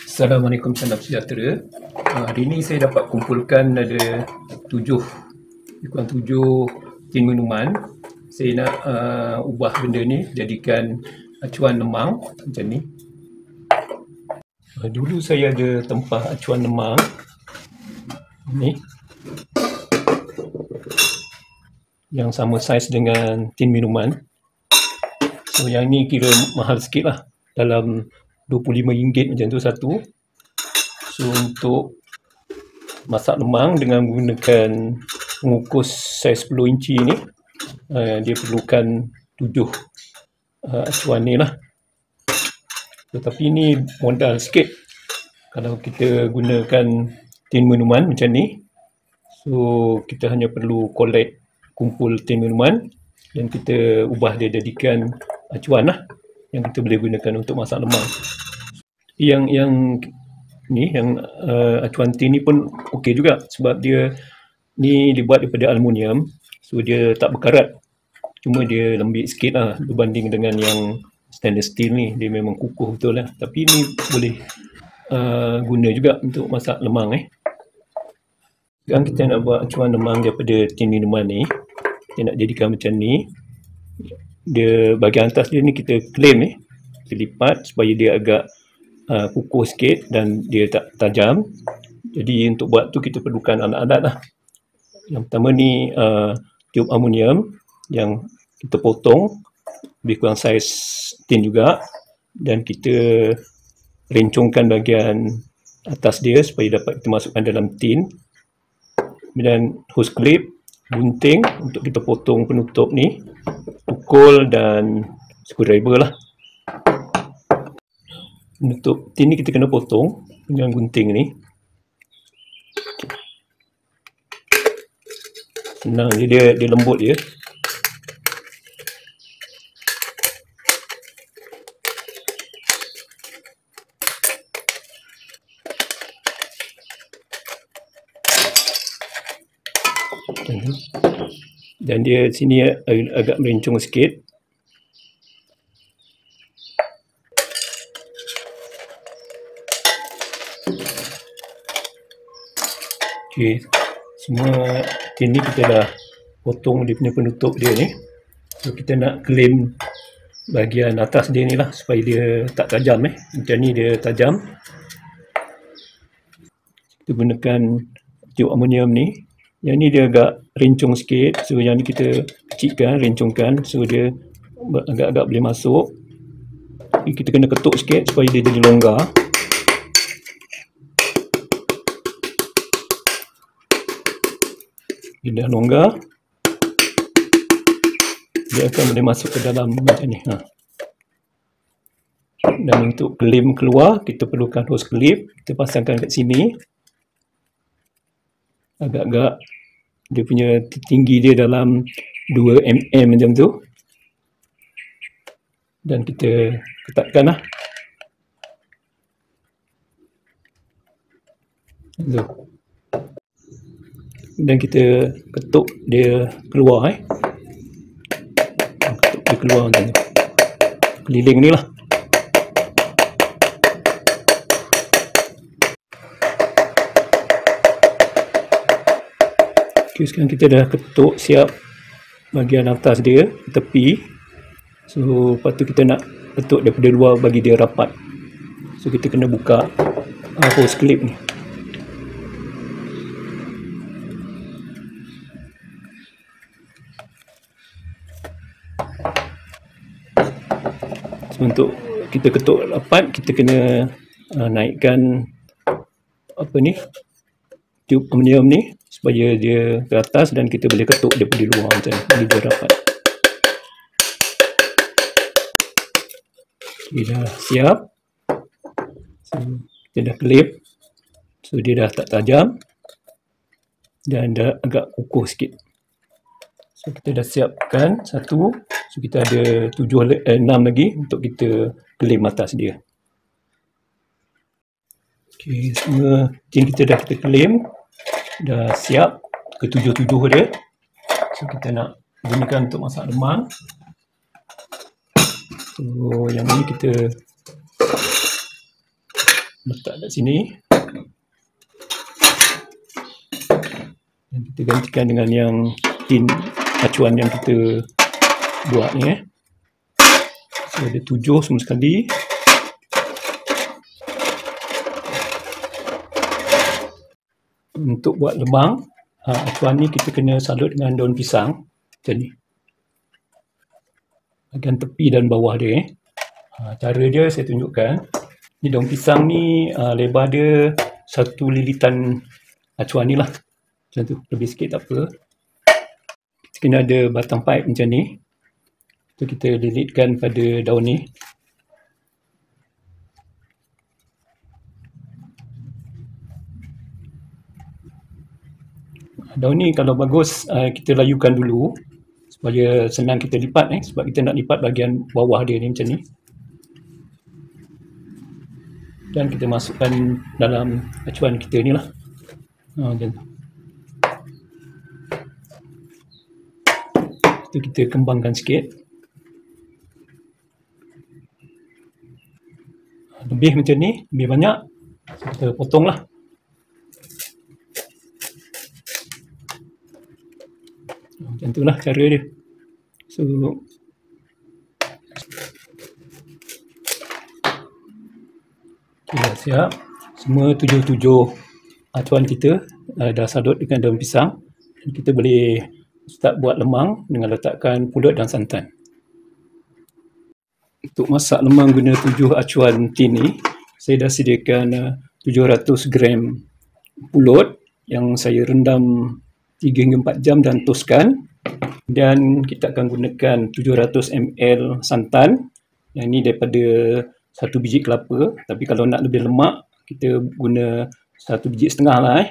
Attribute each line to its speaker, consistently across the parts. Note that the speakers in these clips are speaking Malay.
Speaker 1: Assalamualaikum, salam sejahtera. Hari ini saya dapat kumpulkan ada 7, lebih kurang 7 tin minuman. Saya nak ubah benda ni jadikan acuan lemang macam ni. Dulu saya ada tempah acuan lemang ni yang sama saiz dengan tin minuman. So yang ni kira mahal sikit lah, dalam RM25 macam tu satu. So untuk masak lemang dengan menggunakan pengukus saiz 10 inci ni, dia perlukan 7 acuan ni lah. Tetapi ni modal sikit kalau kita gunakan tin minuman macam ni. So kita hanya perlu kumpul tin minuman dan kita ubah dia jadikan acuan lah yang kita boleh gunakan untuk masak lemang. Yang acuan tin ni pun okey juga sebab dia ni dibuat daripada aluminium, so dia tak berkarat. Cuma dia lembik sikit lah berbanding dengan yang stainless steel ni, dia memang kukuh betul lah. Tapi ni boleh guna juga untuk masak lemang. Sekarang kita nak buat acuan lemang daripada tin minuman ni. Kita nak jadikan macam ni. Dia bahagian atas dia ni kita claim kita lipat supaya dia agak kukuh sikit dan dia tak tajam. Jadi untuk buat tu kita perlukan alat-alat lah. Yang pertama ni tube aluminium yang kita potong lebih kurang saiz tin juga, dan kita rencongkan bahagian atas dia supaya dapat kita masukkan dalam tin. Kemudian hose clip, gunting untuk kita potong penutup ni, tukul dan screwdriver lah. Penutup tin ni kita kena potong dengan gunting ni. Senang je, dia lembut je. Dan dia sini agak melencong sikit. Okey, semua tin ni kita dah potong dia punya penutup dia ni. So kita nak claim bahagian atas dia ni lah supaya dia tak tajam. Macam ni dia tajam. Kita gunakan tube aluminium ni. Yang ni dia agak rencong sikit, so yang ni kita kecilkan, rencongkan, so dia agak-agak boleh masuk. Kita kena ketuk sikit supaya dia jadi longgar. Dia dah longgar, dia akan boleh masuk ke dalam macam ni. Dan untuk claim keluar, kita perlukan hose clip. Kita pasangkan kat sini. Agak-agak dia punya tinggi dia dalam 2 mm macam tu. Dan kita ketatkan lah. Dan kita ketuk dia keluar. Ketuk dia keluar macam ni. Keliling ni lah. Okay, sekarang kita dah ketuk siap bahagian atas dia, tepi. So lepas tu kita nak ketuk daripada luar bagi dia rapat. So kita kena buka hose clip ni. So untuk kita ketuk rapat, kita kena naikkan tube aluminium ni supaya dia ke atas dan kita boleh ketuk daripada luar macam ni, bagi dia rapat. Okay, dah siap. So kita dah clip. So dia dah tak tajam dan dah agak kukuh sikit. So kita dah siapkan satu. So kita ada 6 lagi untuk kita claim atas dia. Okay, semua tin kita dah kita claim. Dah siap ke-7 dia. So kita nak gunakan untuk masak lemang. So yang ni kita letak kat sini. Dan kita gantikan dengan yang tin acuan yang kita buat ni. So, ada 7 semua sekali. Untuk buat lemang, acuan ni kita kena salut dengan daun pisang macam ni, bahagian tepi dan bawah dia. Cara dia saya tunjukkan. Ni daun pisang ni lebar dia 1 lilitan acuan ni lah, macam tu, lebih sikit tak apa. Kita kena ada batang pipe macam ni, tu kita lilitkan pada daun ni. Daun ni kalau bagus kita layukan dulu supaya senang kita lipat, sebab kita nak lipat bahagian bawah dia ni macam ni. Dan kita masukkan dalam acuan kita ni lah. Macam tu. Itu kita kembangkan sikit. Lebih macam ni, lebih banyak, kita potong lah. Macam tu lah cara dia. So, okay, dah siap. Semua 7 acuan kita dah salut dengan daun pisang. Dan kita boleh start buat lemang dengan letakkan pulut dan santan. Untuk masak lemang guna 7 acuan tin ni, saya dah sediakan 700 gram pulut yang saya rendam 3 hingga 4 jam dan toskan. Dan kita akan gunakan 700 ml santan. Yang ini daripada 1 biji kelapa. Tapi kalau nak lebih lemak, kita guna 1,5 biji lah.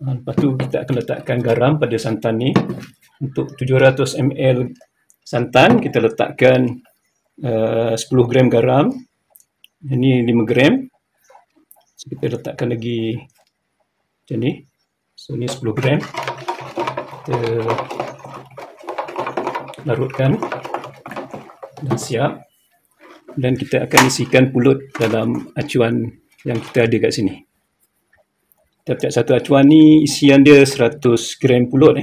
Speaker 1: Lepas tu kita akan letakkan garam pada santan ni. Untuk 700 ml santan, kita letakkan 10 gram garam. Ini 5 gram. So, kita letakkan lagi macam ni. So, ni 10 gram. Kita larutkan. Dah siap. Dan kita akan isikan pulut dalam acuan yang kita ada kat sini. Tiap-tiap satu acuan ni isian dia 100 gram pulut.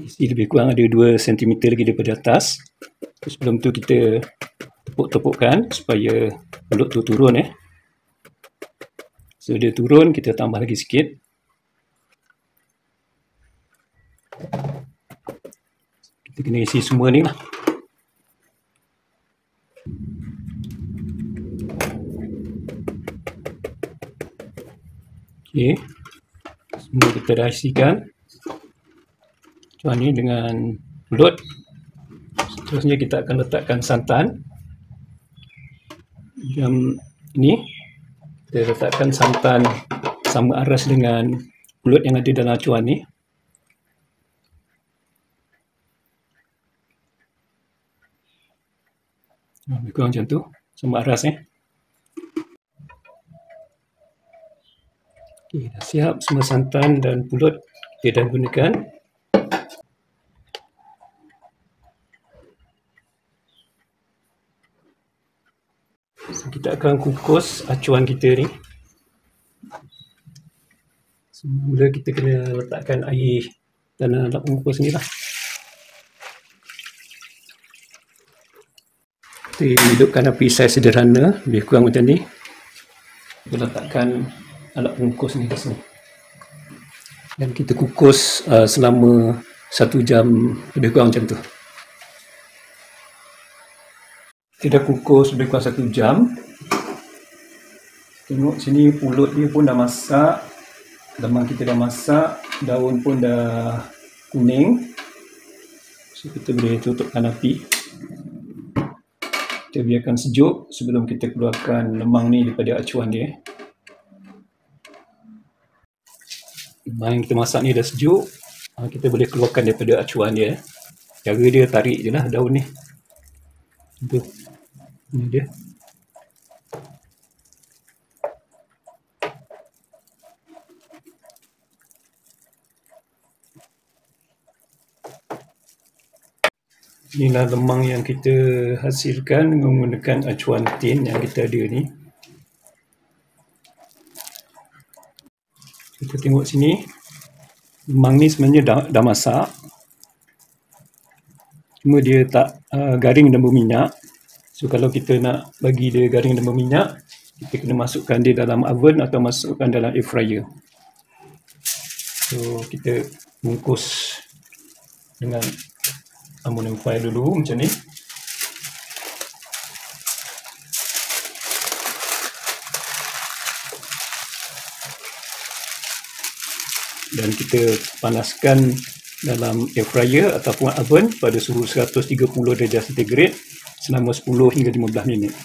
Speaker 1: Isi lebih kurang ada 2 cm lagi daripada atas. Sebelum tu kita tepuk-tepukkan supaya pulut tu turun. So dia turun, kita tambah lagi sikit. Kita kena isi semua ni lah. Okay. Semua kita dah isikan. Acuan ni dengan pulut. Seterusnya kita akan letakkan santan. Yang ni kita letakkan santan sama aras dengan pulut yang ada dalam acuan ni. Lebih kurang macam tu, sama aras. Okay, dah siap semua santan dan pulut kita dah gunakan. So, kita akan kukus acuan kita ni. Semula kita kena letakkan air dalam alat pengukus ni lah. Kita hidupkan api saiz sederhana, lebih kurang macam ni. Kita letakkan alat pengukus ni di sini. Dan kita kukus selama 1 jam, lebih kurang macam tu. Kita dah kukus lebih kurang 1 jam. Tengok sini pulut dia pun dah masak. Lemang kita dah masak. Daun pun dah kuning. So kita boleh tutupkan api. Kita biarkan sejuk sebelum kita keluarkan lemang ni daripada acuan dia. Lemang yang kita masak ni dah sejuk. Kita boleh keluarkan daripada acuan dia. Cara dia tarik je lah daun ni. Itu. Ini dia. Inilah lemang yang kita hasilkan menggunakan acuan tin yang kita ada ni. Kita tengok sini, lemang ni sebenarnya dah masak, cuma dia tak garing dan berminyak. So kalau kita nak bagi dia garing dan berminyak, kita kena masukkan dia dalam oven atau masukkan dalam air fryer. So kita bungkus dengan aluminium foil dulu macam ni. Dan kita panaskan dalam air fryer ataupun oven pada suhu 130 darjah centigrade selama 10 hingga 15 minit.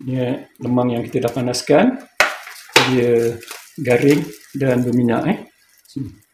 Speaker 1: Ini lemang yang kita dah panaskan, dia garing dan berminyak. Sini.